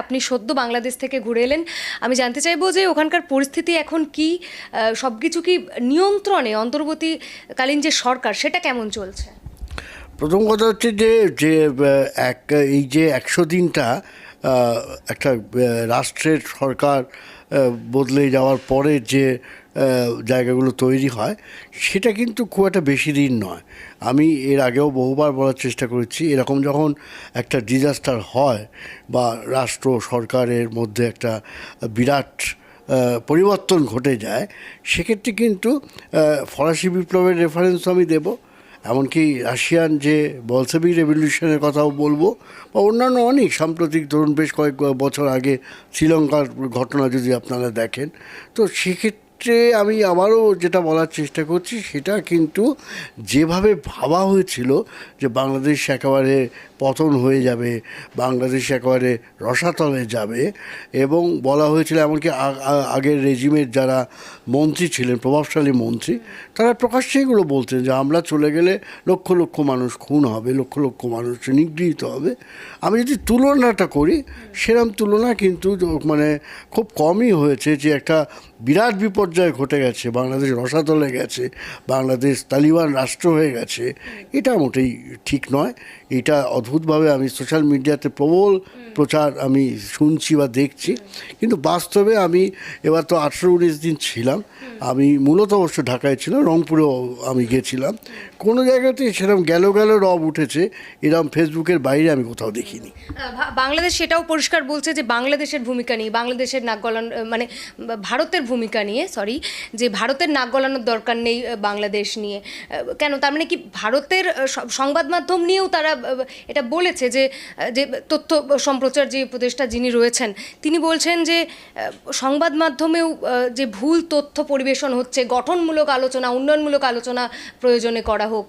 আপনি সদ্য বাংলাদেশ থেকে ঘুরে এলেন, আমি জানতে চাইবো যে ওখানকার পরিস্থিতি এখন কি, সবকিছু কি নিয়ন্ত্রণে, অন্তর্বর্তীকালীন যে সরকার সেটা কেমন চলছে? প্রথম কথা হচ্ছে যে যে এক এই যে 100 দিনটা একটা রাষ্ট্রের সরকার বদলে যাওয়ার পরে যে জায়গাগুলো তৈরি হয় সেটা কিন্তু খুব একটা বেশি দিন নয়। আমি এর আগেও বহুবার বলার চেষ্টা করেছি, এরকম যখন একটা ডিজাস্টার হয় বা রাষ্ট্র সরকারের মধ্যে একটা বিরাট পরিবর্তন ঘটে যায়, সেক্ষেত্রে কিন্তু ফরাসি বিপ্লবের রেফারেন্স আমি দেব, এমনকি রাশিয়ান যে বলসেভিক রেভলিউশনের কথাও বলবো, বা অন্যান্য অনেক সাম্প্রতিক ধরুন বেশ কয়েক বছর আগে শ্রীলঙ্কার ঘটনা যদি আপনারা দেখেন, তো সেক্ষেত্রে আমি আবারও যেটা বলার চেষ্টা করছি সেটা কিন্তু যেভাবে ভাবা হয়েছিল যে বাংলাদেশ একেবারে পতন হয়ে যাবে, বাংলাদেশ একেবারে রসাতলে যাবে, এবং বলা হয়েছিল এমনকি আগের রেজিমের যারা মন্ত্রী ছিলেন, প্রভাবশালী মন্ত্রী, তারা প্রকাশ্যে এগুলো বলতেন যে আমরা চলে গেলে লক্ষ লক্ষ মানুষ খুন হবে, লক্ষ লক্ষ মানুষ নিগৃহীত হবে। আমি যদি তুলনাটা করি, সেরকম তুলনা কিন্তু মানে খুব কমই হয়েছে যে একটা বিরাট বিপর্যয় ঘটে গেছে, বাংলাদেশ রসাতলে গেছে, বাংলাদেশ তালিবান রাষ্ট্র হয়ে গেছে, এটা মোটেই ঠিক নয়। এটা অদ্ভুতভাবে আমি সোশ্যাল মিডিয়াতে প্রবল প্রচার আমি শুনছি বা দেখছি, কিন্তু বাস্তবে আমি এবার তো 18-19 দিন ছিলাম, আমি মূলত অবশ্য ঢাকায় ছিলাম, রংপুরেও আমি গেছিলাম, কোনো জায়গাতে সেরকম গেল রব উঠেছে এরকম ফেসবুকের বাইরে আমি কোথাও দেখিনি। বাংলাদেশ সেটাও পরিষ্কার বলছে যে বাংলাদেশের ভূমিকা নিয়ে, বাংলাদেশের নাক গলানো, মানে ভারতের ভূমিকা নিয়ে, যে ভারতের নাক গলানোর দরকার নেই বাংলাদেশ নিয়ে। কেন, তার মানে কি ভারতের সংবাদ মাধ্যম নিয়েও তারা এটা বলেছে যে যে তথ্য সম্প্রচার যে উপদেষ্টা যিনি রয়েছেন তিনি বলছেন যে সংবাদ মাধ্যমেও যে ভুল তথ্য পরিবেশন হচ্ছে, গঠনমূলক আলোচনা, উন্নয়নমূলক আলোচনা প্রয়োজনে করা হোক।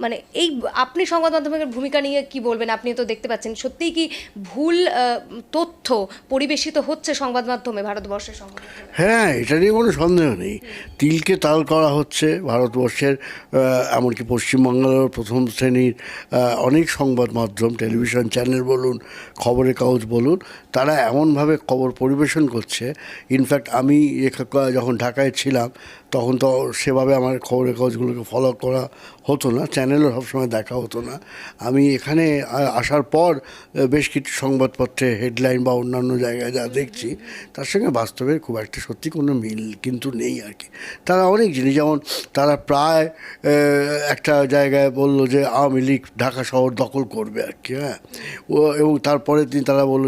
মানে এই আপনি সংবাদ মাধ্যমের ভূমিকা নিয়ে কি বলবেন? আপনি তো দেখতে পাচ্ছেন সত্যিই কি ভুল তথ্য পরিবেশিত হচ্ছে সংবাদ মাধ্যমে, ভারতবর্ষের সংবাদ মাধ্যমে? হ্যাঁ, এটা নিয়ে কোনো সন্দেহ নেই, তিলকে তাল করা হচ্ছে ভারতবর্ষের, এমনকি পশ্চিমবাংলার প্রথম শ্রেণীর অনেক সংবাদ মাধ্যম, টেলিভিশন চ্যানেল বলুন, খবরের কাগজ বলুন, তারা এমনভাবে খবর পরিবেশন করছে। ইনফ্যাক্ট আমি যখন ঢাকায় ছিলাম তখন তো সেভাবে আমার খবরের কাগজগুলোকে ফলো করা হতো না, চ্যানেলও সবসময় দেখা হতো না। আমি এখানে আসার পর বেশ কিছু সংবাদপত্রে হেডলাইন বা অন্যান্য জায়গায় যা দেখছি তার সঙ্গে বাস্তবের খুব একটা সত্যি কোনো মিল কিন্তু নেই আর কি। তারা অনেক জিনিস, যেমন তারা প্রায় একটা জায়গায় বললো যে আওয়ামী লীগ ঢাকা শহর দখল করবে আর কি, হ্যাঁ, এবং তারপরের দিন তারা বললো